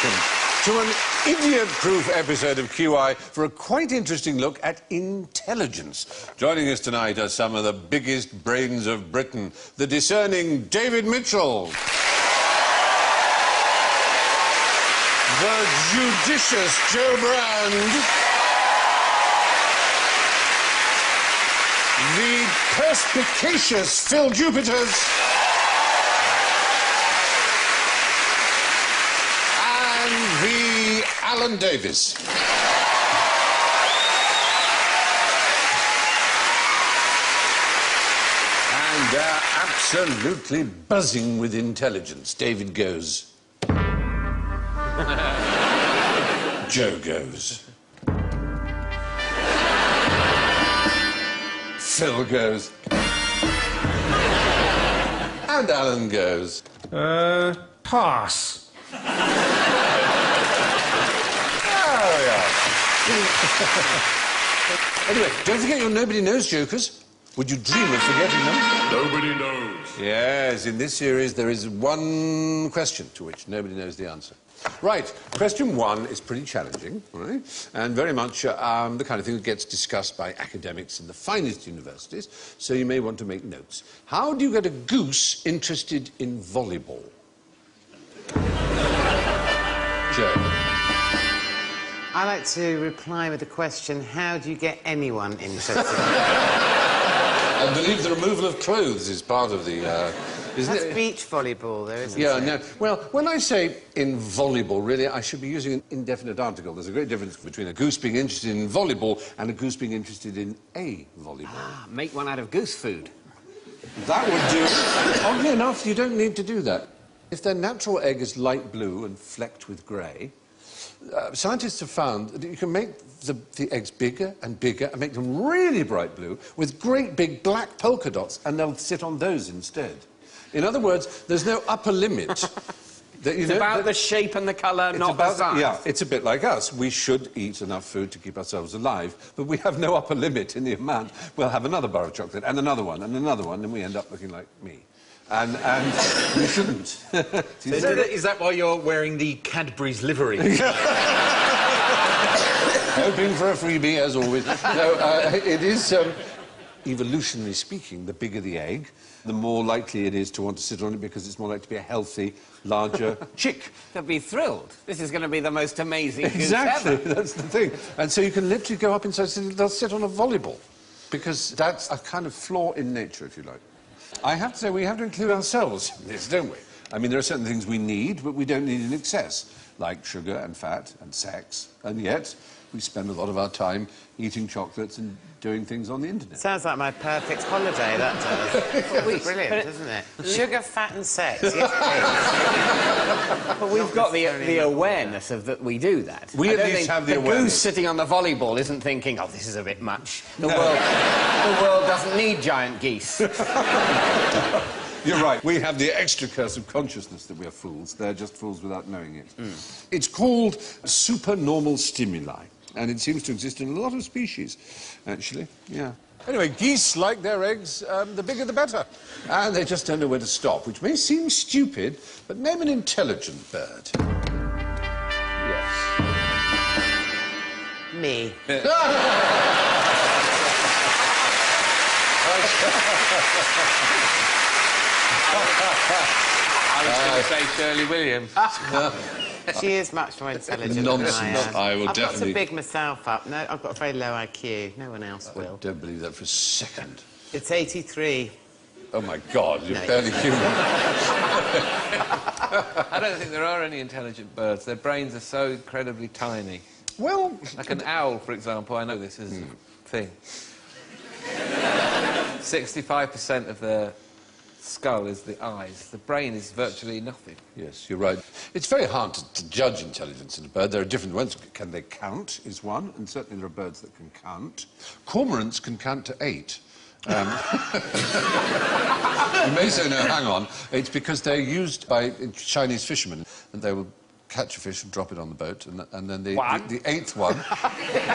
welcome to an idiot-proof episode of QI for a quite interesting look at intelligence. Joining us tonight are some of the biggest brains of Britain, the discerning David Mitchell, the judicious Joe Bernd, the perspicacious Phil Jupiters, the Alan Davis. And they're absolutely buzzing with intelligence. David goes. Joe goes. Phil goes. And Alan goes. Pass. Anyway, don't forget your nobody knows jokers. Would you dream of forgetting them? Nobody knows. Yes, in this series there is one question to which nobody knows the answer. Right, question one is pretty challenging, right? And very much the kind of thing that gets discussed by academics in the finest universities, so you may want to make notes. How do you get a goose interested in volleyball? Joe. I like to reply with the question, how do you get anyone interested? I believe the removal of clothes is part of the... isn't That's it? beach volleyball, though, isn't it? Yeah, no. Well, when I say in volleyball, really, I should be using an indefinite article. There's a great difference between a goose being interested in volleyball and a goose being interested in a volleyball. Ah, make one out of goose food. That would do it. Oddly enough, you don't need to do that. If their natural egg is light blue and flecked with grey, scientists have found that you can make the eggs bigger and bigger and make them really bright blue with great big black polka dots, and they'll sit on those instead. In other words, there's no upper limit. It's about the shape and the colour, not the size. Yeah, it's a bit like us. We should eat enough food to keep ourselves alive, but we have no upper limit in the amount. We'll have another bar of chocolate and another one, and we end up looking like me. And we shouldn't. So is that why you're wearing the Cadbury's livery? Hoping for a freebie, as always. No, it is, evolutionary speaking, the bigger the egg, the more likely it is to want to sit on it because it's more likely to be a healthy, larger chick. They'll be thrilled. This is going to be the most amazing Exactly, goose ever. that's the thing. And so you can literally go up inside, they'll sit on a volleyball, because that's a kind of flaw in nature, if you like. I have to say, we have to include ourselves in this, don't we? I mean, there are certain things we need, but we don't need in excess, like sugar and fat and sex, and yet we spend a lot of our time eating chocolates and doing things on the internet. Sounds like my perfect holiday, that does. It's brilliant, doesn't it? Sugar, fat and sex, yes, please. But we've got the awareness of that we do that. We at least have the awareness. The goose sitting on the volleyball isn't thinking, oh, this is a bit much. The world doesn't need giant geese. You're right. We have the extra curse of consciousness that we're fools. They're just fools without knowing it. It's called supernormal stimuli, and it seems to exist in a lot of species, actually. Yeah. Anyway, geese like their eggs, the bigger the better. And they just don't know where to stop, which may seem stupid, but name an intelligent bird. Yes. Me. I was going to say Shirley Williams. She is much more intelligent Nonsense. than I am. I will I've got to definitely... big myself up. No, I've got a very low IQ. No one else will. I don't believe that for a second. It's 83. Oh, my God, you're barely human. I don't think there are any intelligent birds. Their brains are so incredibly tiny. Well... Like an owl, for example. I know this is a thing. 65% of their skull is the eyes. The brain is virtually nothing. Yes, you're right. It's very hard to judge intelligence in a bird. There are different ones. Can they count, is one, and certainly there are birds that can count. Cormorants can count to 8. You may say, no, hang on. It's because they're used by Chinese fishermen, and they will catch a fish and drop it on the boat, and then the eighth one,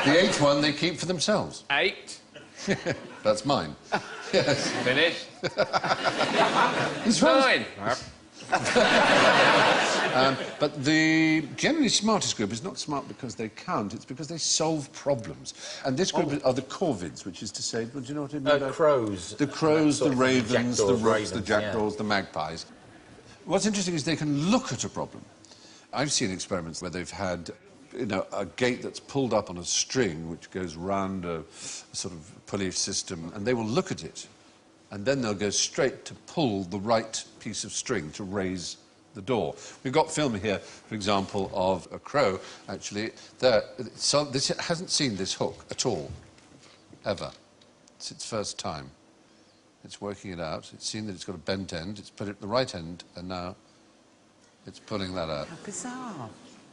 the eighth one they keep for themselves. 8. That's mine. Yes. Finished. It's 9. But the generally smartest group is not smart because they count, it's because they solve problems. And this group are the corvids, which is to say, well, do you know what I mean? Crows. The crows, the ravens, the rooks, the ravens, jackdaws, the magpies. What's interesting is they can look at a problem. I've seen experiments where they've had, you know, a gate that's pulled up on a string which goes round a sort of pulley system, and they will look at it, and then they'll go straight to pull the right piece of string to raise the door. We've got film here, for example, of a crow, actually. So this hasn't seen this hook at all, ever. It's its first time. It's working it out. It's seen that it's got a bent end. It's put it at the right end, and now it's pulling that out. How bizarre.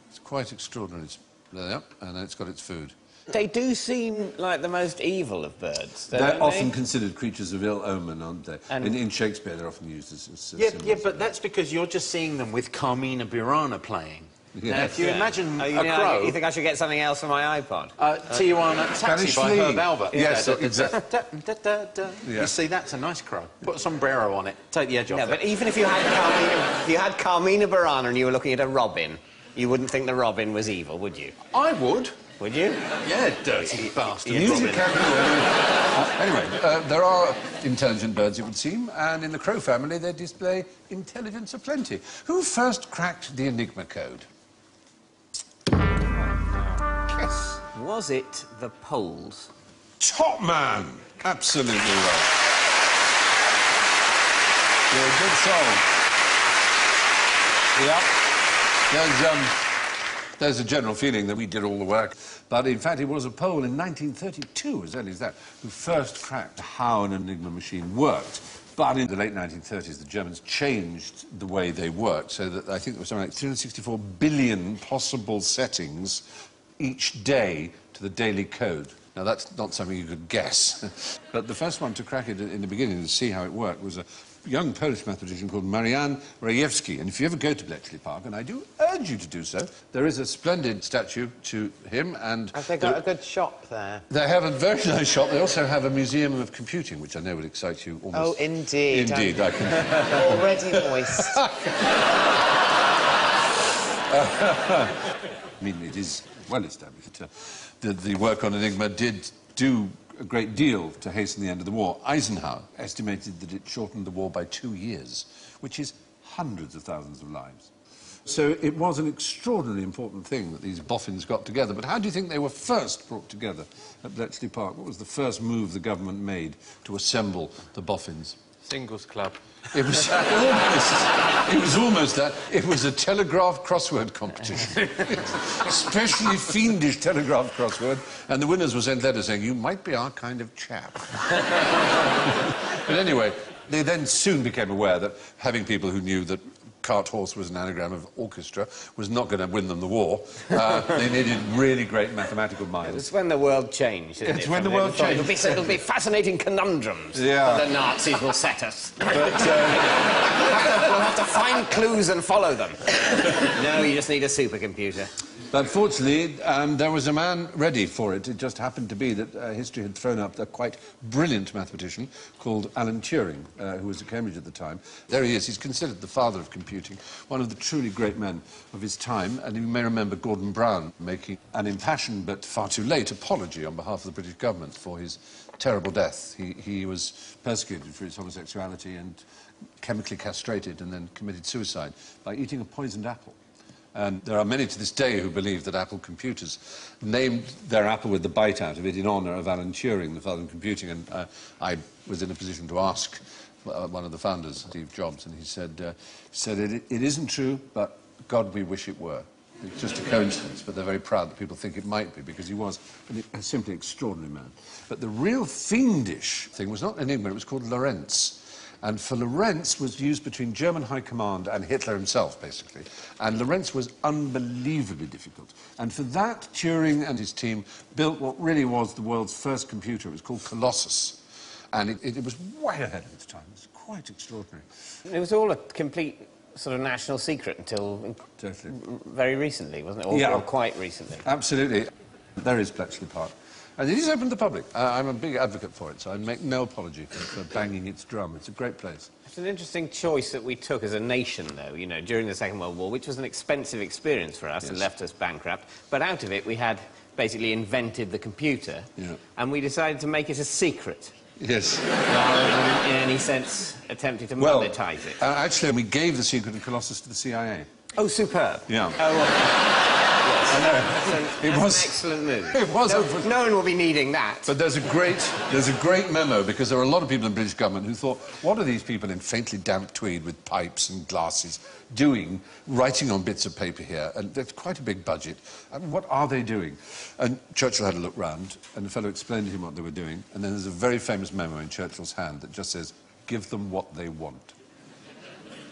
It's quite extraordinary. It's there, and then it's got its food. They do seem like the most evil of birds. They're often considered creatures of ill omen, aren't they? And in Shakespeare, they're often used as Yeah, symbols. but that's because you're just seeing them with Carmina Burana playing. Yeah. Now, if you imagine Oh, a you crow... You think I should get something else for my iPod? Tijuana Taxi Spanish by Flea. Herb Albert. Yes, Yeah. exactly. Yeah. You see, that's a nice crow. Put a sombrero on it, take the edge off No, it. but even if you had Carmina Burana and you were looking at a robin, you wouldn't think the robin was evil, would you? I would. Would you? Yeah, dirty bastard. Music can be anyway, there are intelligent birds, it would seem, and in the crow family they display intelligence aplenty. Who first cracked the Enigma code? Yes. Was it the poles? Top man! Absolutely right. Yeah, good song. Yep. There's a general feeling that we did all the work, but in fact it was a Pole in 1932, as early as that, who first cracked how an Enigma machine worked. But in the late 1930s, the Germans changed the way they worked, so that I think there was something like 364 billion possible settings each day to the daily code. Now, that's not something you could guess. But the first one to crack it in the beginning to see how it worked was a young Polish mathematician called Marian Rejewski. And if you ever go to Bletchley Park, and I do urge you to do so, there is a splendid statue to him, and... Have they got a good shop there? They have a very nice shop. They also have a museum of computing, which I know would excite you almost... Oh, indeed. Indeed, I can... Already moist. I mean, it is well established. The work on Enigma did do a great deal to hasten the end of the war. Eisenhower estimated that it shortened the war by 2 years, which is hundreds of thousands of lives. So it was an extraordinarily important thing that these boffins got together. But how do you think they were first brought together at Bletchley Park? What was the first move the government made to assemble the boffins? Singles club. It was almost that. It was a telegraph crossword competition. Especially fiendish telegraph crossword. And the winners were sent letters saying, you might be our kind of chap. But anyway, they then soon became aware that having people who knew that cart horse was an anagram of orchestra was not going to win them the war. They needed really great mathematical minds. It's when the world changed, isn't it? It's when the world changed. It'll be fascinating conundrums that the Nazis will set us. But, we'll have to find clues and follow them. No, you just need a supercomputer. But fortunately, there was a man ready for it. It just happened to be that history had thrown up a quite brilliant mathematician called Alan Turing, who was at Cambridge at the time. There he is. He's considered the father of computing, one of the truly great men of his time. And you may remember Gordon Brown making an impassioned but far too late apology on behalf of the British government for his terrible death. He was persecuted for his homosexuality and chemically castrated and then committed suicide by eating a poisoned apple. And there are many to this day who believe that Apple computers named their apple with the bite out of it in honour of Alan Turing, the father of computing. And I was in a position to ask one of the founders, Steve Jobs, and he said it isn't true, but God, we wish it were. It's just a coincidence, but they're very proud that people think it might be, because he was a simply extraordinary man. But the real fiendish thing was not Enigma, it was called Lorentz. And for Lorentz was used between German high command and Hitler himself, basically. And Lorentz was unbelievably difficult. And for that, Turing and his team built what really was the world's first computer. It was called Colossus. And it was way ahead of its time. It was quite extraordinary. It was all a complete sort of national secret until very recently, wasn't it? Or quite recently. Absolutely. There is Bletchley Park. And it is open to the public. I'm a big advocate for it, so I make no apology for banging its drum. It's a great place. It's an interesting choice that we took as a nation, though, you know, during the Second World War, which was an expensive experience for us and left us bankrupt. But out of it, we had basically invented the computer, and we decided to make it a secret. Yes. Rather than, in any sense, attempting to monetize it. Actually, we gave the secret of Colossus to the CIA. Oh, superb. Yeah. Oh, well, I know. that's an excellent move. It was. No one will be needing that. But there's a great memo, because there are a lot of people in the British government who thought, what are these people in faintly damp tweed with pipes and glasses doing, writing on bits of paper here? And there's quite a big budget. And what are they doing? And Churchill had a look round, and the fellow explained to him what they were doing, and then there's a very famous memo in Churchill's hand that just says, give them what they want.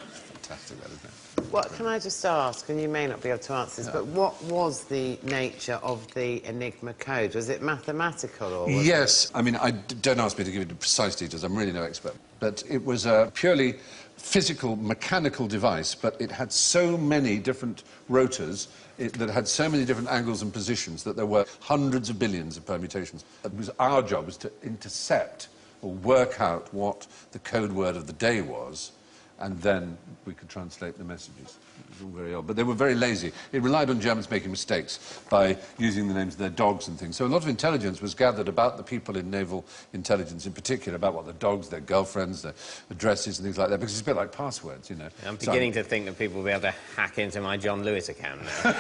It's fantastic, that, isn't it? What can I just ask, and you may not be able to answer this, but what was the nature of the Enigma code? Was it mathematical or was Yes. I mean, don't ask me to give you the precise details. I'm really no expert. But it was a purely physical, mechanical device, but it had so many different rotors that had so many different angles and positions that there were hundreds of billions of permutations. It was our job was to intercept or work out what the code word of the day was, and then we could translate the messages. It was all very odd. But they were very lazy. It relied on Germans making mistakes by using the names of their dogs and things. So a lot of intelligence was gathered about the people in naval intelligence in particular, about what their dogs, their girlfriends, their addresses and things like that, because it's a bit like passwords, you know. I'm beginning to think that people will be able to hack into my John Lewis account now.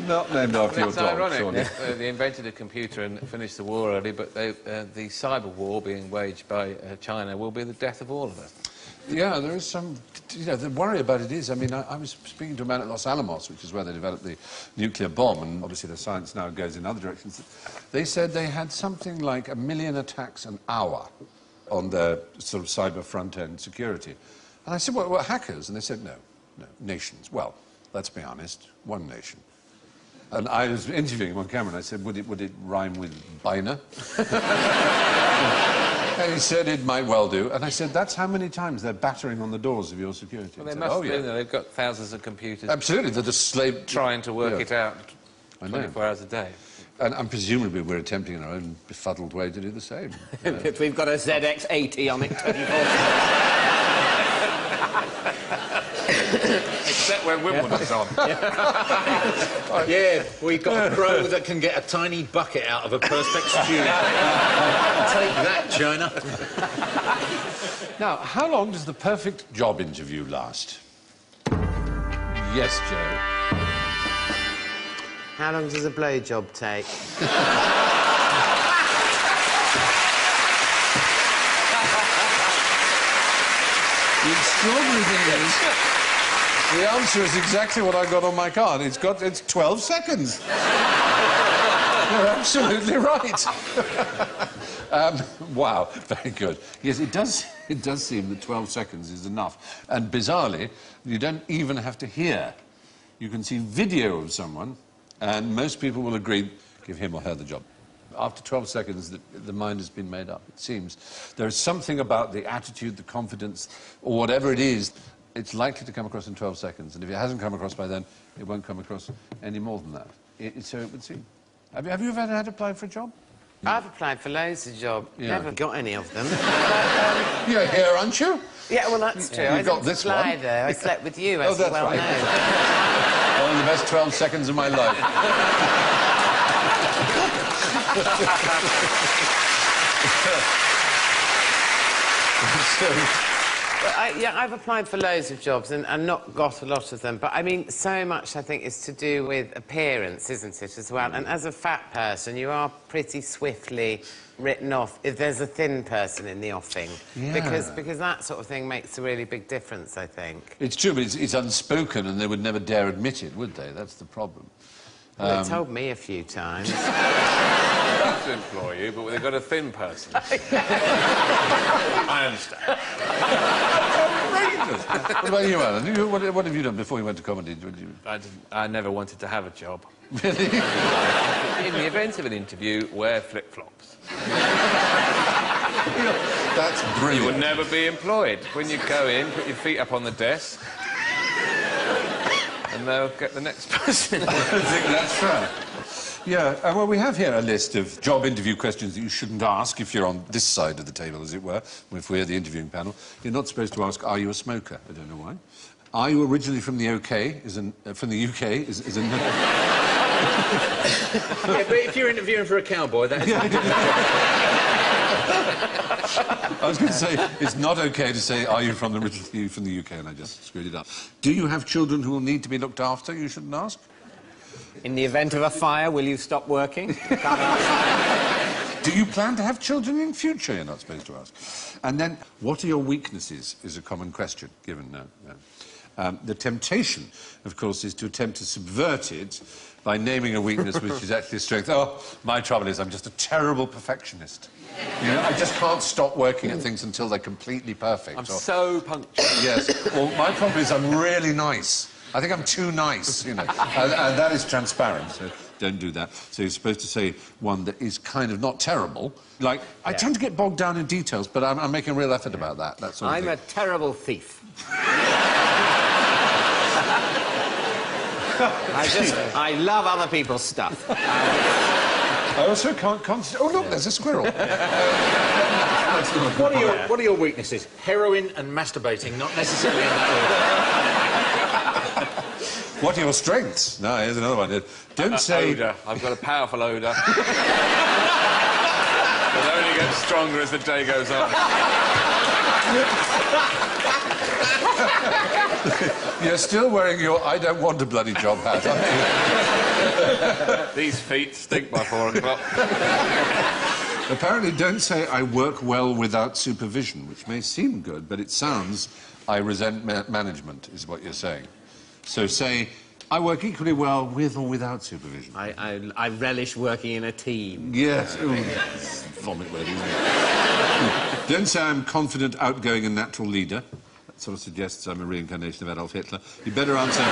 Not named after your That's dog, ironic. surely. They invented a computer and finished the war early, but the cyber war being waged by China will be the death of all of us. Yeah, there is some... You know, the worry about it is, I mean, I was speaking to a man at Los Alamos, which is where they developed the nuclear bomb, and obviously the science now goes in other directions. They said they had something like 1 million attacks an hour on their sort of cyber front-end security. And I said, what, hackers? And they said, no, nations. Well, let's be honest, one nation. And I was interviewing him on camera, and I said, would it rhyme with Biner? And he said it might well do. And I said, that's how many times they're battering on the doors of your security. Well, they must do. They've got thousands of computers. Absolutely, they're just trying to work it out 24 hours a day. And presumably we're attempting in our own befuddled way to do the same. We've got a ZX80 on it 24/7. Except when Wimbledon's on. Yeah, we've got a crow that can get a tiny bucket out of a Perspex tube. Take that, China. Now, how long does the perfect job interview last? Yes, Joe. How long does a blowjob take? The extraordinary thing is, the answer is exactly what I got on my card. It's 12 seconds. You're absolutely right. Wow, very good. Yes, it does seem that 12 seconds is enough. And bizarrely, you don't even have to hear. You can see video of someone, and most people will agree, give him or her the job. After 12 seconds, the mind has been made up, it seems. There is something about the attitude, the confidence, or whatever it is, it's likely to come across in 12 seconds. And if it hasn't come across by then, it won't come across any more than that. So it would seem. Have you ever had to apply for a job? I've applied for loads of jobs. Yeah. Never got any of them. You're here, aren't you? Yeah, well, that's true. I got didn't this apply one. there. I slept with you, Oh, as that's you well right. know. One of the best 12 seconds of my life. Yeah, I've applied for loads of jobs and not got a lot of them. But, I mean, so much, I think, is to do with appearance, isn't it, as well? And as a fat person, you are pretty swiftly written off if there's a thin person in the offing. Yeah. Because that sort of thing makes a really big difference, I think. It's true, but it's unspoken, and they would never dare admit it, would they? That's the problem. Well, they told me a few times. Not to employ you, but they've got a thin person. I understand. What about you, Alan? What have you done before you went to comedy? I never wanted to have a job. Really? In the event of an interview, wear flip-flops. That's You brilliant. would never be employed. When you go in, put your feet up on the desk, and they'll get the next person. I think that's fair. Yeah, well, we have here a list of job interview questions that you shouldn't ask if you're on this side of the table, as it were, if we're the interviewing panel. You're not supposed to ask, are you a smoker? I don't know why. Are you originally from the UK? From the UK? Is a no. Yeah, but if you're interviewing for a cowboy, that is... I was going to say, it's not OK to say, are you originally from the UK, and I just screwed it up. Do you have children who will need to be looked after? You shouldn't ask. In the event of a fire, will you stop working? Do you plan to have children in future? You're not supposed to ask. And then, what are your weaknesses, is a common question, given no. The temptation, of course, is to attempt to subvert it by naming a weakness which is actually a strength. Oh, my trouble is I'm just a terrible perfectionist. You know, I just can't stop working at things until they're completely perfect. I'm so punctual. Yes. Well, my problem is I'm really nice. I think I'm too nice, you know. And that is transparent, so don't do that. So you're supposed to say one that is kind of not terrible. Like, I tend to get bogged down in details, but I'm making a real effort about that. That sort of I'm thing. a terrible thief. I love other people's stuff. I also can't concentrate. Oh, look, there's a squirrel. What are your weaknesses? Heroin and masturbating, not necessarily in that order. What are your strengths? No, here's another one. Don't say... Odour. I've got a powerful odour. It only gets stronger as the day goes on. You're still wearing your I don't want a bloody job hat, aren't you? These feet stink by 4 o'clock. Apparently, don't say I work well without supervision, which may seem good, but it sounds I resent management, is what you're saying. So say, I work equally well with or without supervision. I relish working in a team. Yes. Ooh, vomit word, isn't it? Don't say I'm confident, outgoing and natural leader. That sort of suggests I'm a reincarnation of Adolf Hitler. You better answer,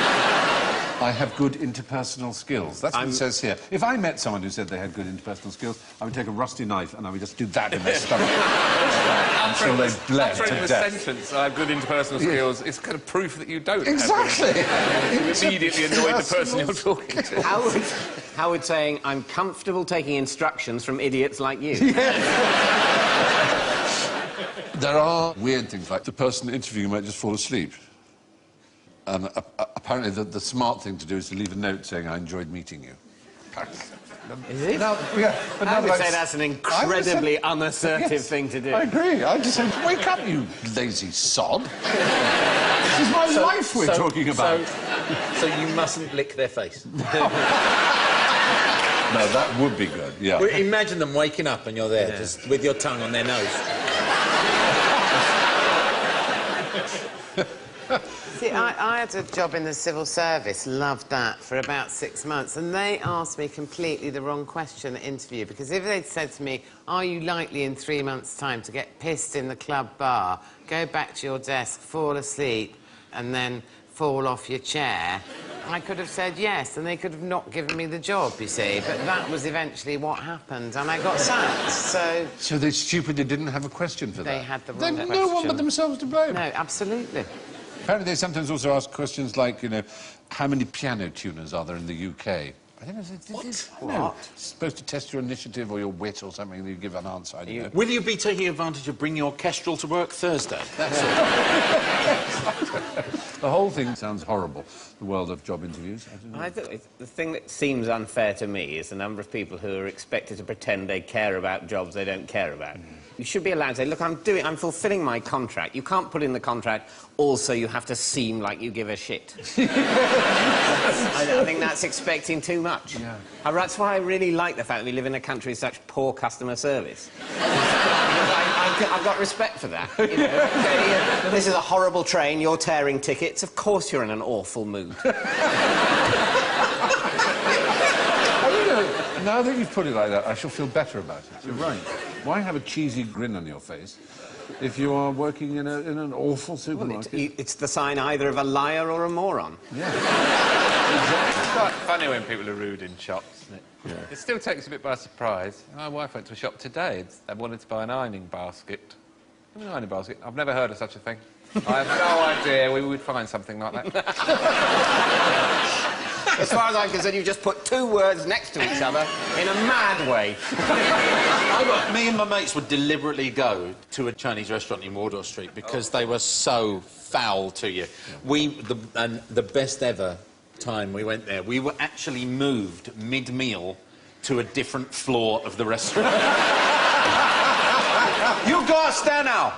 I have good interpersonal skills. That's what it says here. If I met someone who said they had good interpersonal skills, I would take a rusty knife and I would just do that in their stomach until they bled to the death. sentence, I have good interpersonal skills, it's kind of proof that you don't Exactly. You immediately annoyed the person you're talking to. Howard saying, I'm comfortable taking instructions from idiots like you. There are weird things, like the person interviewing might just fall asleep. And apparently the smart thing to do is to leave a note saying, I enjoyed meeting you. Is it? No, yeah, but I would say that's an incredibly unassertive thing to do. I agree. I just say, wake up, you lazy sod. This is my life we're talking about. So you mustn't lick their face. No, that would be good, yeah. Well, imagine them waking up and you're there, just with your tongue on their nose. See, I had a job in the civil service, loved that, for about 6 months, and they asked me completely the wrong question at interview, because if they'd said to me, are you likely in 3 months' time to get pissed in the club bar, go back to your desk, fall asleep, and then fall off your chair, I could have said yes, and they could have not given me the job, you see, but that was eventually what happened, and I got sacked, so... So they stupidly didn't have a question for that? They had the wrong question. No one but themselves to blame. No, absolutely. Apparently they sometimes also ask questions like, you know, how many piano tuners are there in the UK? I don't know, what? It's supposed to test your initiative or your wit or something, and you give an answer, I don't know. Will you be taking advantage of bringing your kestrel to work Thursday? That's all. The whole thing sounds horrible, the world of job interviews. I think the thing that seems unfair to me is the number of people who are expected to pretend they care about jobs they don't care about. You should be allowed to say, look, I'm fulfilling my contract. You can't put in the contract, also you have to seem like you give a shit. I think that's expecting too much. Yeah. That's why I really like the fact that we live in a country with such poor customer service. I've got respect for that. You know? Okay, this is a horrible train, you're tearing tickets, of course you're in an awful mood. Now that you've put it like that, I shall feel better about it. You're right. Why have a cheesy grin on your face if you are working in an awful supermarket? Well, it's the sign either of a liar or a moron. Yeah. Exactly. It's quite funny when people are rude in shops, isn't it? Yeah. It still takes a bit by surprise. My wife went to a shop today. They wanted to buy an ironing basket. An ironing basket? I've never heard of such a thing. I have no idea we would find something like that. As far as I'm concerned, you've just put two words next to each other in a mad way. Me and my mates would deliberately go to a Chinese restaurant in Wardour Street because they were so foul to you. And the best ever time we went there, we were actually moved mid-meal to a different floor of the restaurant. You gotta stand now.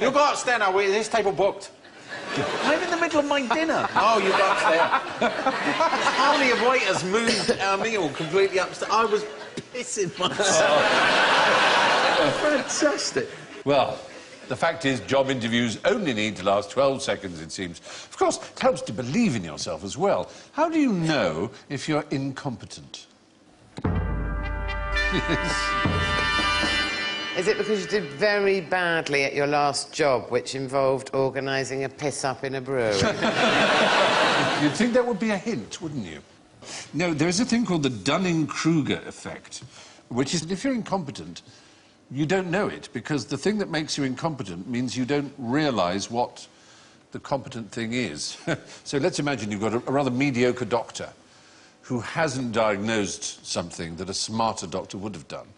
You gotta stand now. This table booked. I'm in the middle of my dinner. Oh, you got there. How many waiters moved our meal completely upstairs? I was pissing myself. Fantastic. Well, the fact is, job interviews only need to last 12 seconds, it seems. Of course, it helps to believe in yourself as well. How do you know if you're incompetent? Is it because you did very badly at your last job, which involved organising a piss-up in a brewery? You'd think that would be a hint, wouldn't you? No, there is a thing called the Dunning-Kruger effect, which is that if you're incompetent, you don't know it, because the thing that makes you incompetent means you don't realise what the competent thing is. So let's imagine you've got a rather mediocre doctor who hasn't diagnosed something that a smarter doctor would have done.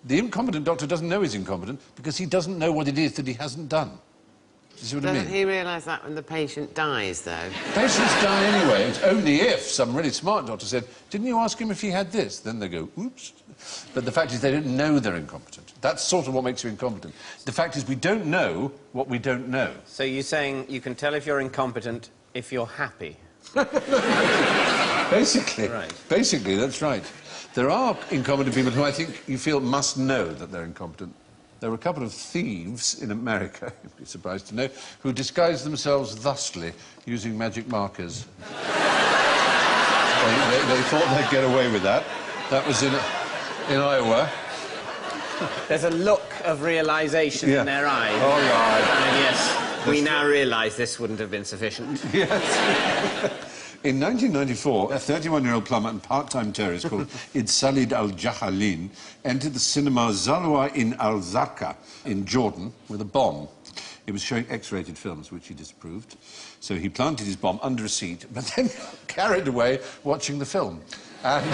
The incompetent doctor doesn't know he's incompetent because he doesn't know what it is that he hasn't done. Do you see what I mean? Doesn't he realise that when the patient dies, though? Patients die anyway. It's only if some really smart doctor said, didn't you ask him if he had this? Then they go, oops. But the fact is they don't know they're incompetent. That's sort of what makes you incompetent. The fact is we don't know what we don't know. So you're saying you can tell if you're incompetent if you're happy? Basically. Right. Basically, that's right. There are incompetent people who I think you feel must know that they're incompetent. There were a couple of thieves in America, you'd be surprised to know, who disguised themselves thusly using magic markers. they thought they'd get away with that. That was in Iowa. There's a look of realisation in their eyes. Oh, right. And yes, we now realise this wouldn't have been sufficient. Yes. In 1994, a 31-year-old plumber and part-time terrorist called Idsalid al-Jahalin entered the cinema Zalwa in al-Zarqa in Jordan with a bomb. It was showing X-rated films, which he disapproved. So he planted his bomb under a seat, but then carried away watching the film. And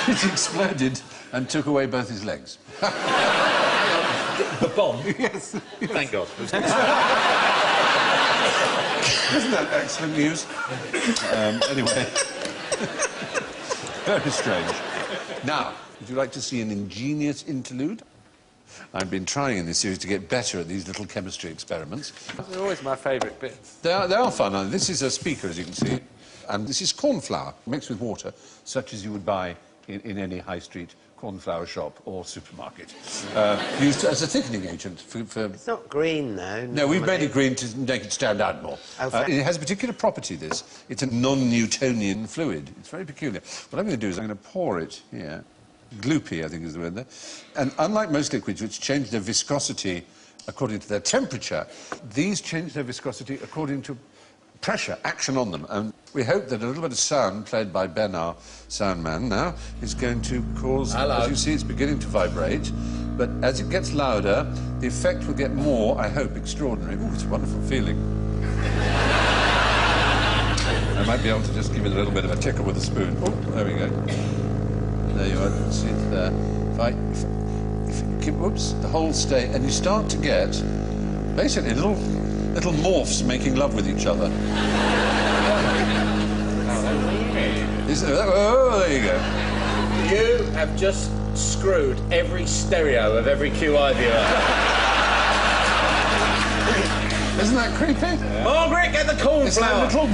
it exploded and took away both his legs. The bomb? Yes. Thank God. Isn't that excellent news? Anyway. Very strange. Now, would you like to see an ingenious interlude? I've been trying in this series to get better at these little chemistry experiments. They're always my favourite bits. They are fun. This is a speaker, as you can see, and this is corn flour mixed with water, such as you would buy in any high street corn flour shop or supermarket, used as a thickening agent for... It's not green, though. No, we've made it green to make it stand out more. It has a particular property, this. It's a non-Newtonian fluid. It's very peculiar. What I'm going to do is I'm going to pour it here. Gloopy, I think is the word there. And unlike most liquids, which change their viscosity according to their temperature, these change their viscosity according to pressure, action on them. And we hope that a little bit of sound, played by Ben, our sound man now, is going to cause... Hello. As you see, it's beginning to vibrate. But as it gets louder, the effect will get more, I hope, extraordinary. Ooh, it's a wonderful feeling. I might be able to just give it a little bit of a tickle with a spoon. Oh, there we go. There you are, you can see it there. If you keep, whoops, the holes stay, and you start to get, basically, little morphs making love with each other. Oh, there you go. You have just screwed every stereo of every QI viewer. Isn't that creepy? Yeah. Margaret, get the cornflour! It's like little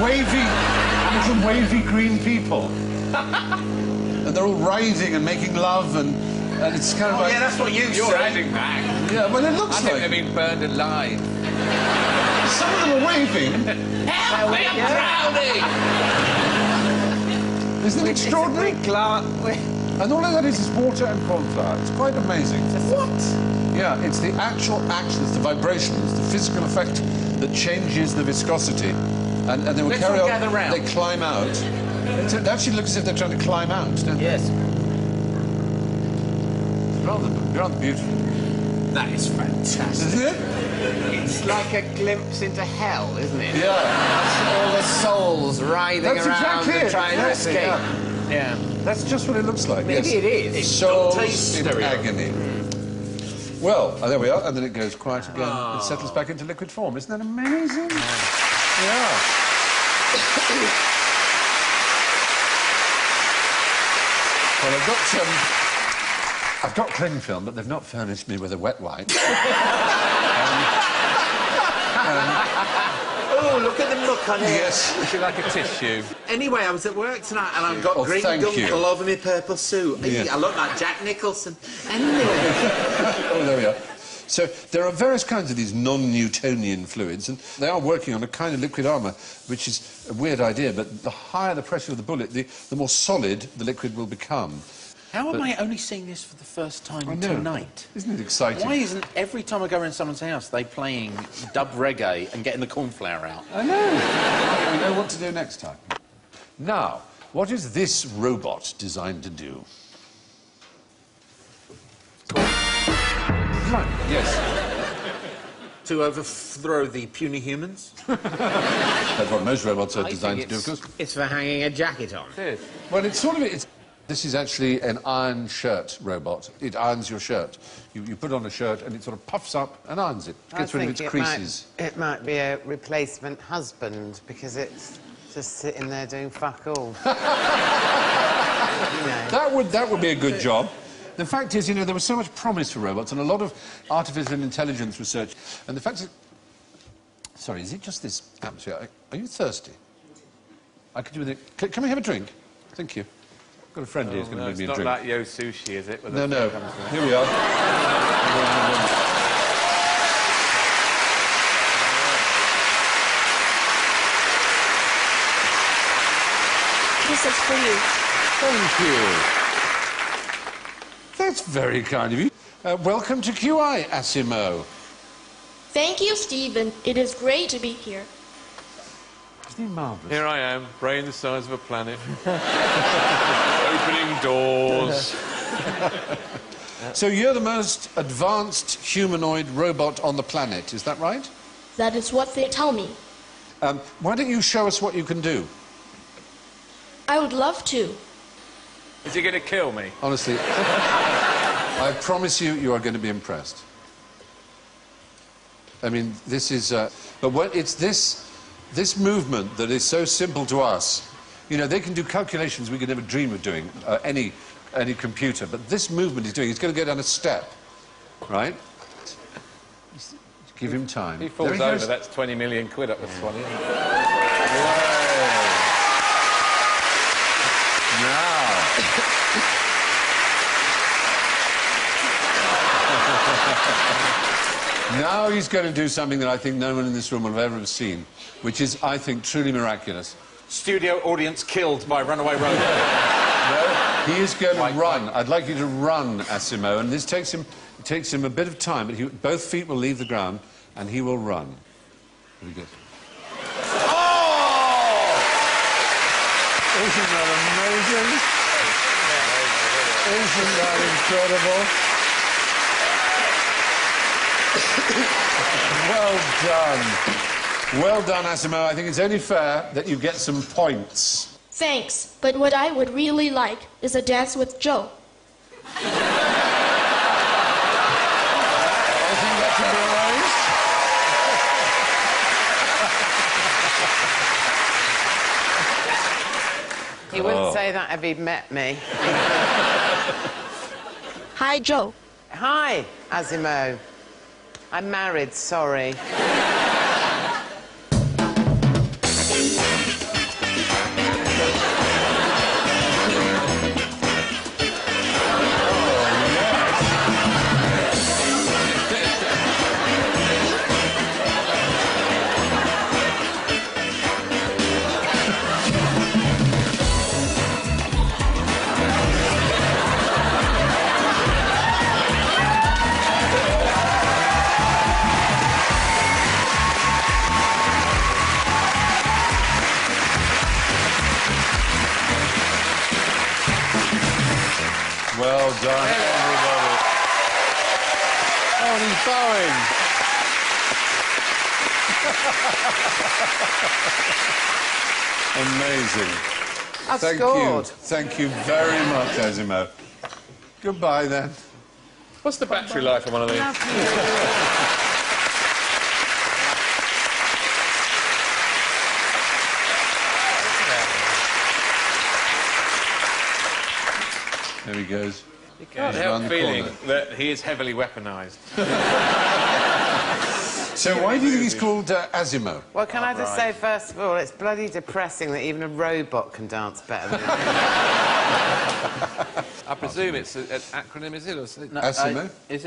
wavy green people. And they're all writhing and making love, and it's kind of like... yeah, that's what you're riding back. Yeah, well, it looks I think like... they're being burned alive. Some of them are waving. Help me, I'm drowning! Isn't it extraordinary? And all of that is water and corn flour. It's quite amazing. What? Yeah, it's the actual action, it's the vibration, it's the physical effect that changes the viscosity. And they will Let's carry all on... gather round. They climb out. It actually looks as if they're trying to climb out, don't they? Yes. It's rather beautiful. That is fantastic. Isn't it? It's like a glimpse into hell, isn't it? Yeah. That's all the souls writhing That's around exactly and it. trying to That's it, escape. yeah. That's just what it looks like. Maybe yes. it is. It's Souls Dante's in stereo. agony. Well, there we are, and then it goes quiet again. It settles back into liquid form. Isn't that amazing? Yeah. Well, I've got cling film, but they've not furnished me with a wet wipe. Oh, look at the muck on it. Yes. Would you like a tissue? Anyway, I was at work tonight and I've got green thank gunk you. all over my purple suit. Yeah. I look like Jack Nicholson. Anyway. Oh, there we are. So there are various kinds of these non-Newtonian fluids, and they are working on a kind of liquid armour, which is a weird idea, but the higher the pressure of the bullet, the more solid the liquid will become. How am I only seeing this for the first time I know. tonight? Isn't it exciting? Why isn't every time I go around someone's house they playing dub reggae and getting the cornflower out? I know. We know what to do next time. Now, what is this robot designed to do? Right, yes. To overthrow the puny humans? That's what most robots are I designed to think do, of course. it's for hanging a jacket on. Well, it's sort of... This is actually an iron shirt robot. It irons your shirt. You put on a shirt and it sort of puffs up and irons it. Gets rid of its creases. It might be a replacement husband because it's just sitting there doing fuck all. You know. That would be a good job. The fact is, you know, there was so much promise for robots and a lot of artificial intelligence research. And the fact is... Sorry, is it just this atmosphere? Are you thirsty? I could do with it... Can we have a drink? Thank you. I've got a friend here who's going to make me a drink. It's not like Yo Sushi, is it? No, no. Here we are. This is for you. Thank you. That's very kind of you. Welcome to QI, Asimo. Thank you, Stephen. It is great to be here. Isn't he marvellous? Here I am, brain the size of a planet. Opening doors. So you're the most advanced humanoid robot on the planet, is that right? That is what they tell me. Why don't you show us what you can do? I would love to. Is he going to kill me? Honestly, I promise you, you are going to be impressed. I mean, this is... but what it's this movement that is so simple to us. You know, they can do calculations we could never dream of doing, any computer, but this movement he's doing, he's going to go down a step, right? Just give him time. If he falls over, that's 20 million quid up the swan. Now he's going to do something that I think no one in this room will have ever seen, which is, I think, truly miraculous. Studio audience killed by runaway robot. No, he is going to run. I'd like you to run, Asimo, and this takes him a bit of time, but both feet will leave the ground, and he will run. Very good. Oh! Isn't that amazing? Isn't that incredible? Well done. Well done, Asimo. I think it's only fair that you get some points. Thanks, but what I would really like is a dance with Joe. I think that can be arranged. He wouldn't say that if he'd met me. Hi, Joe. Hi, Asimo. I'm married, sorry. Well done, everybody. Oh, and he's bowing. Amazing. I've Thank scored. you. Thank you very much, Asimo. Goodbye, then. What's the battery life on one of these? There he goes. You can't He's round help the feeling corner. that he is heavily weaponised. So why do you think he's called Asimo? Well, can I just say, first of all, it's bloody depressing that even a robot can dance better than him. I presume it's an acronym, is it? Or something? No, Asimo? Is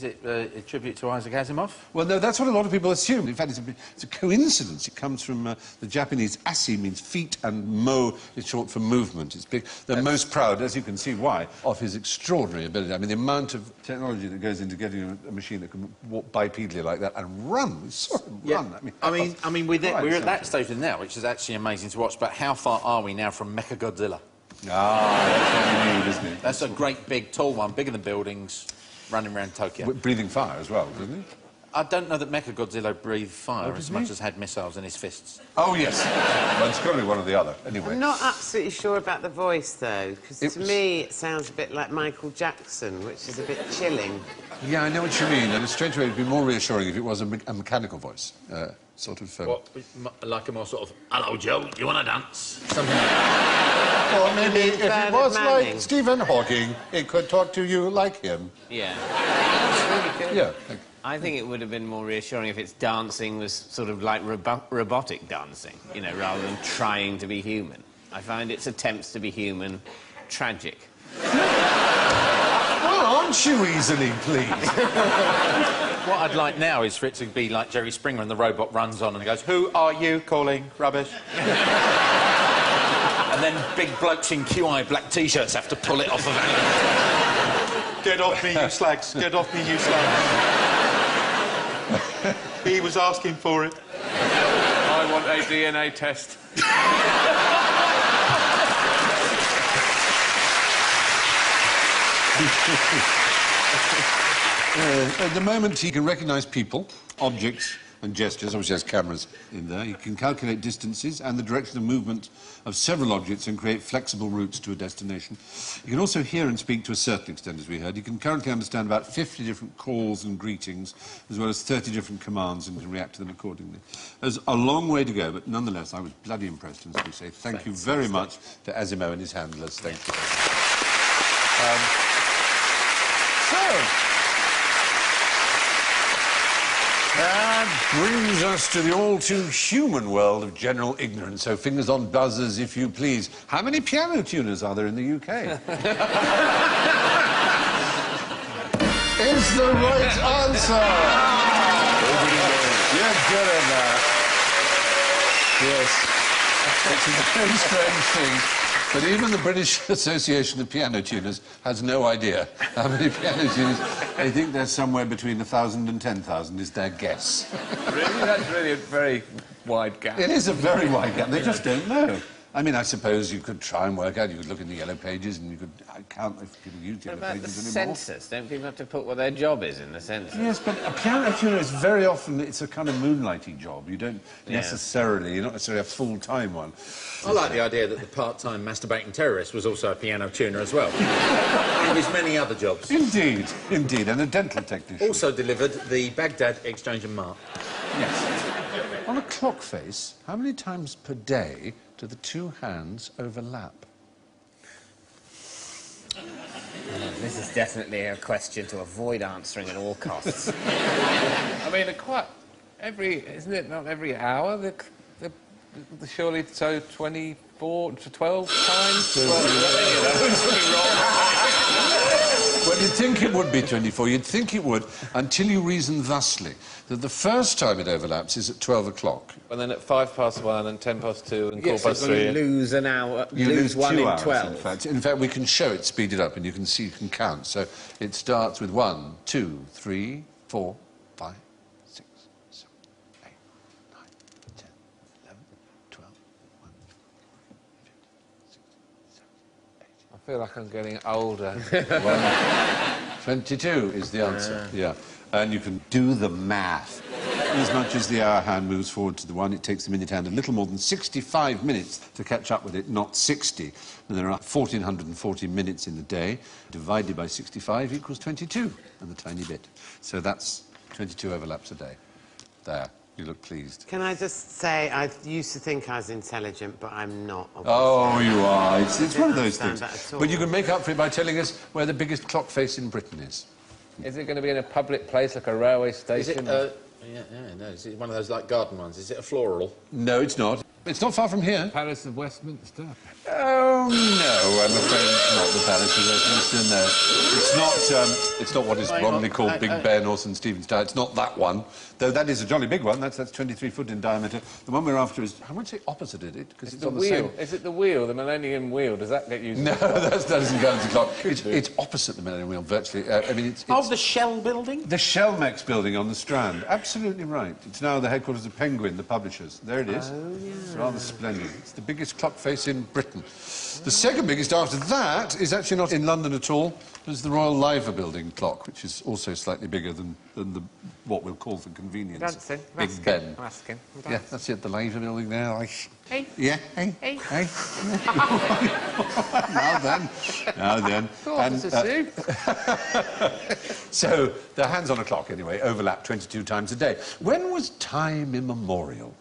it a tribute to Isaac Asimov? Well, no, that's what a lot of people assume. In fact, it's a coincidence. It comes from the Japanese asi means feet, and mo is short for movement. It's big. They're most proud, as you can see why, of his extraordinary ability. I mean, the amount of technology that goes into getting a machine that can walk bipedally like that and run. We saw him run. I mean, we're Right, at that stage now, which is actually amazing to watch. But how far are we now from Mechagodzilla? Ah, that's what you need, isn't it? That's a great, big, tall one, bigger than buildings, running around Tokyo. Breathing fire as well, doesn't he? I don't know that Mechagodzilla breathed fire as doesn't much he? as had missiles in his fists. Oh, yes. Well, it's got to be one or the other, anyway. I'm not absolutely sure about the voice, though, because to me it sounds a bit like Michael Jackson, which is a bit chilling. Yeah, I know what you mean, and a strange way it'd be more reassuring if it was a mechanical voice. Sort of... Like a more sort of, hello, Joe, you want to dance? Something like that. Or maybe if it Bernard was Manning. like Stephen Hawking, it could talk to you like him. Yeah. That's really good. Yeah. Thank you. I think it would have been more reassuring if its dancing was sort of like robotic dancing, you know, rather than trying to be human. I find its attempts to be human tragic. Well, aren't you easily pleased? What I'd like now is for it to be like Jerry Springer and the robot runs on and goes, who are you calling rubbish? And then big blokes in QI black T-shirts have to pull it off of it. Get off me, you slags. Get off me, you slags. He was asking for it. I want a DNA test. At the moment, he can recognise people, objects and gestures. Obviously, has cameras in there. He can calculate distances and the direction of movement of several objects and create flexible routes to a destination. He can also hear and speak to a certain extent, as we heard. He can currently understand about 50 different calls and greetings, as well as 30 different commands, and can react to them accordingly. There's a long way to go, but nonetheless, I was bloody impressed, and so we say thank you very much to Asimo and his handlers. Thank you. That brings us to the all-too-human world of general ignorance. So fingers on buzzers, if you please. How many piano tuners are there in the UK? Is the right answer. You're good at that. Yes. It's a very strange thing. But even the British Association of Piano Tuners has no idea how many piano tuners. They think there's somewhere between 1,000 and 10,000 is their guess. Really? That's really a very wide gap. It is a very wide gap. They just don't know. I mean, I suppose you could try and work out. You could look in the yellow pages and you could count if people use What yellow about the pages anymore. census? Don't people have to put what their job is in the census? Yes, but a piano tuner is very often, it's a kind of moonlighty job. You don't necessarily, you're not necessarily a full-time one. I like the idea that the part-time masturbating terrorist was also a piano tuner as well. And his many other jobs. Indeed, indeed, and a dental technician. Also delivered the Baghdad Exchange and Mark. Yes. On a clock face, how many times per day do the two hands overlap? This is definitely a question to avoid answering at all costs. I mean, isn't it not every hour? Surely, so 24 to 12 times? Well, you'd think it would be 24. You'd think it would, until you reason thusly, that the first time it overlaps is at 12 o'clock. And then at 1:05 and 10:02 and Yes, 3:15. you lose an hour, You lose one 2 in hours, 12. In fact, we can show it speeded up, and you can see, you can count. So it starts with 1, 2, 3, 4, 5, 6, 7, 8, 9, 10, 11, 12, 1, 15, 16, 17, 18. I feel like I'm getting older. 1, 22 is the answer, yeah. And you can do the math. As much as the hour hand moves forward to the 1, it takes the minute hand a little more than 65 minutes to catch up with it, not 60. And there are 1,440 minutes in the day. Divided by 65 equals 22, and the tiny bit. So that's 22 overlaps a day. There, you look pleased. Can I just say, I used to think I was intelligent, but I'm not. Obviously. Oh, you are. It's one of those things. But you can make up for it by telling us where the biggest clock face in Britain is. Is it going to be in a public place, like a railway station? Is it, no. Is it one of those, like, garden ones? Is it a floral? No, it's not. It's not far from here. Palace of Westminster? Oh, no, I'm afraid it's not the Palace of Westminster, no. It's not what is wrongly called Big Ben or St Stephen's Tower. It's not that one, though that is a jolly big one. That's 23 foot in diameter. The one we're after is, I won't say opposite it, because it's on the wheel. same... Is it the wheel, the Millennium Wheel? Does that get used? No, that doesn't go into the clock. It's opposite the Millennium Wheel, virtually. I mean, it's... Oh, the Shell building? The Shellmex building on the Strand. Absolutely right. It's now the headquarters of Penguin, the publishers. There it is. Oh, yeah. It's rather splendid. It's the biggest clock face in Britain. The second biggest after that is actually not in London at all. It's the Royal Liver Building clock, which is also slightly bigger than what we'll call for convenience Dancing. Big Ben. Raskin. Yeah, that's it, the Liver Building there. Hey. Yeah, hey. Hey. Hey. Now then. So, the hands on a clock, anyway, overlap 22 times a day. When was time immemorial?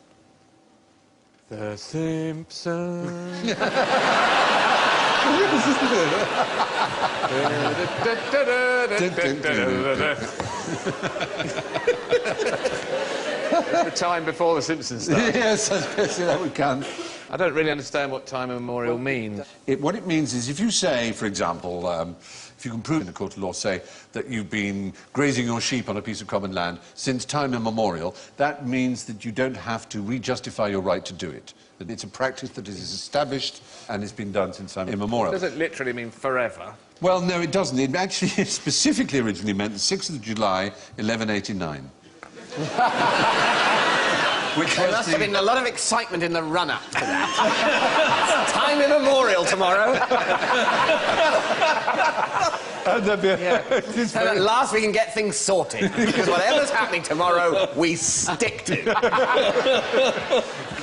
The Simpsons. The time before the Simpsons started. Yes, I suppose that we can. I don't really understand what time immemorial means. What it means is if you say, for example, if you can prove in a court of law, say, that you've been grazing your sheep on a piece of common land since time immemorial, that means that you don't have to re-justify your right to do it. That it's a practice that is established and has been done since time immemorial. Does it literally mean forever? Well, no, it doesn't. It actually specifically originally meant the 6th of July, 1189. There must have been a lot of excitement in the run-up to that. Time immemorial tomorrow. So at last we can get things sorted, because whatever's happening tomorrow, we stick to.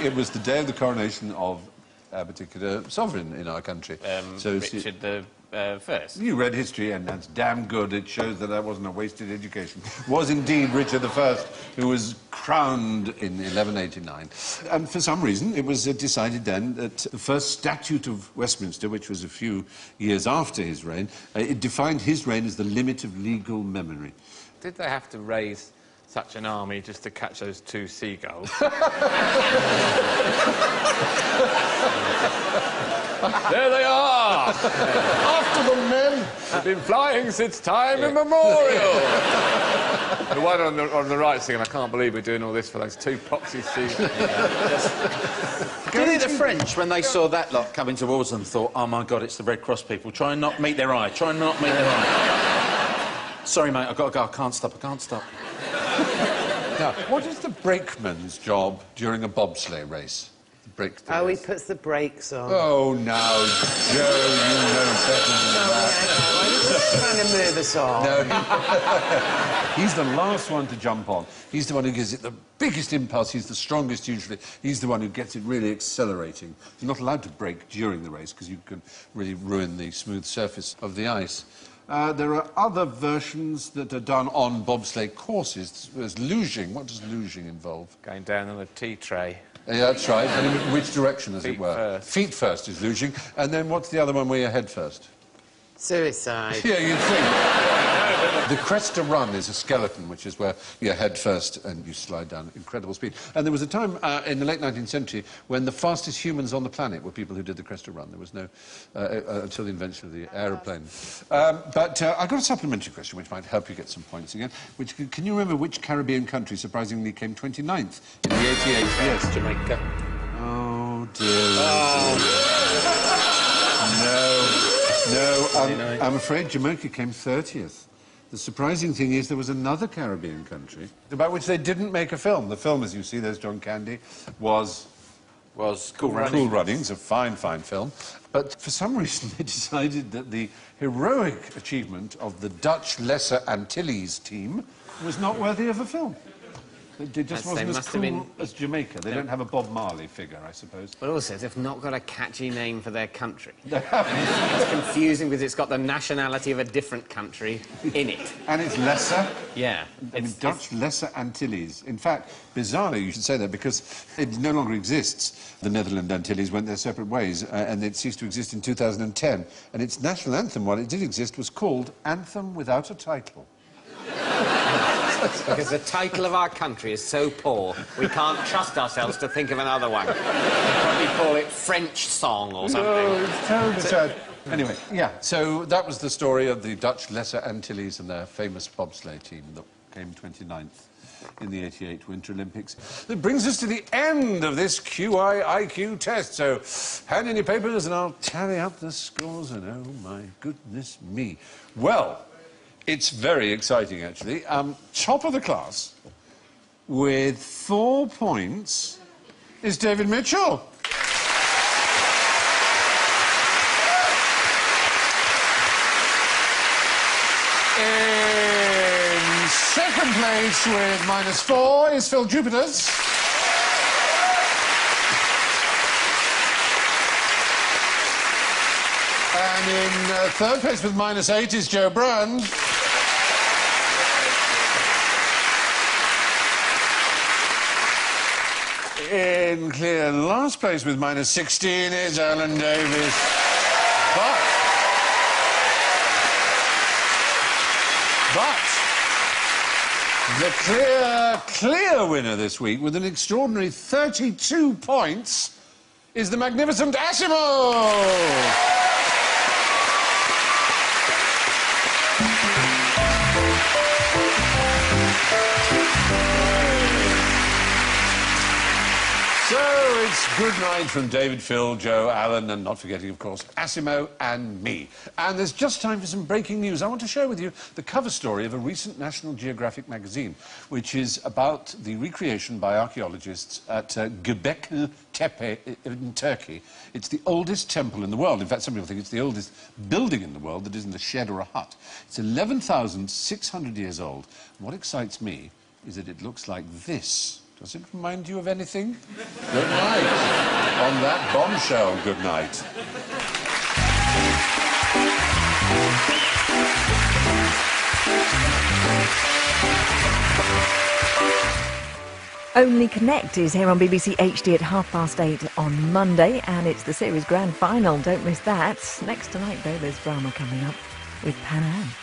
It was the day of the coronation of a particular sovereign in our country. Richard the First. You read history, and that's damn good. It shows that that wasn't a wasted education. It was indeed Richard I who was crowned in 1189. And for some reason, it was decided then that the first Statute of Westminster, which was a few years after his reign, it defined his reign as the limit of legal memory. Did they have to raise such an army just to catch those 2 seagulls? There they are! After them, men! They've been flying since time immemorial! The one on the right saying, I can't believe we're doing all this for those 2 poxy seagulls. Did the French, when they saw that lot coming towards them, thought, oh, my God, it's the Red Cross people. Try and not meet their eye. Try and not meet their eye. Sorry, mate, I've got to go. I can't stop. Now, what is the brakeman's job during a bobsleigh race? Oh, he puts the brakes on. Oh, now, Joe, you know better than that. I was just trying to move us on. No, he's the last one to jump on. He's the one who gives it the biggest impulse. He's the strongest, usually. He's the one who gets it really accelerating. You're not allowed to brake during the race, because you could really ruin the smooth surface of the ice. There are other versions that are done on bobsleigh courses. There's luging. What does luging involve? Going down on a tea tray. Yeah, that's right. And in which direction, as Feet it were? first. Feet first is luging. And then what's the other one where you're head first? Suicide. Yeah, you'd think. The cresta run is a skeleton, which is where you're head first and you slide down at incredible speed. And there was a time in the late 19th century when the fastest humans on the planet were people who did the cresta run. There was no... until the invention of the aeroplane. But I've got a supplementary question which might help you get some points again. Can you remember which Caribbean country surprisingly came 29th in the 88 years? Jamaica. Oh, dear. No, I'm afraid Jamaica came 30th. The surprising thing is there was another Caribbean country about which they didn't make a film. The film, as you see, there's John Candy, was was Cool Runnings. Cool Runnings, a fine, fine film. But for some reason, they decided that the heroic achievement of the Dutch Lesser Antilles team was not worthy of a film. It just wasn't as cool as Jamaica. They don't have a Bob Marley figure, I suppose. But also, they've not got a catchy name for their country. It's confusing because it's got the nationality of a different country in it. And it's lesser? Yeah. It's Dutch Lesser Antilles. In fact, bizarrely, you should say that, because it no longer exists. The Netherlands Antilles went their separate ways, and it ceased to exist in 2010. And its national anthem, while it did exist, was called Anthem Without a Title. Because the title of our country is so poor, we can't trust ourselves to think of another one. We'd probably call it French Song or something. No, it's terribly sad. Anyway, yeah, so that was the story of the Dutch Lesser Antilles and their famous bobsleigh team that came 29th in the '88 Winter Olympics. That brings us to the end of this QI/IQ test. So hand in your papers and I'll tally up the scores, and oh my goodness me. Well, it's very exciting, actually. Top of the class, with 4 points, is David Mitchell. In second place, with -4, is Phil Jupiters. And in third place, with -8, is Joe Bernd. In clear last place with -16 is Alan Davis. But the clear winner this week, with an extraordinary 32 points, is the magnificent Asimo! So it's good night from David, Phil, Joe, Alan, and not forgetting, of course, Asimo and me. And there's just time for some breaking news. I want to share with you the cover story of a recent National Geographic magazine, which is about the recreation by archaeologists at Göbekli Tepe in Turkey. It's the oldest temple in the world. In fact, some people think it's the oldest building in the world that isn't a shed or a hut. It's 11,600 years old. And what excites me is that it looks like this. Does it remind you of anything? Good night. On that bombshell, good night. Only Connect is here on BBC HD at 8:30 on Monday, and it's the series grand final. Don't miss that. Next tonight, though, there's drama coming up with Pan Am.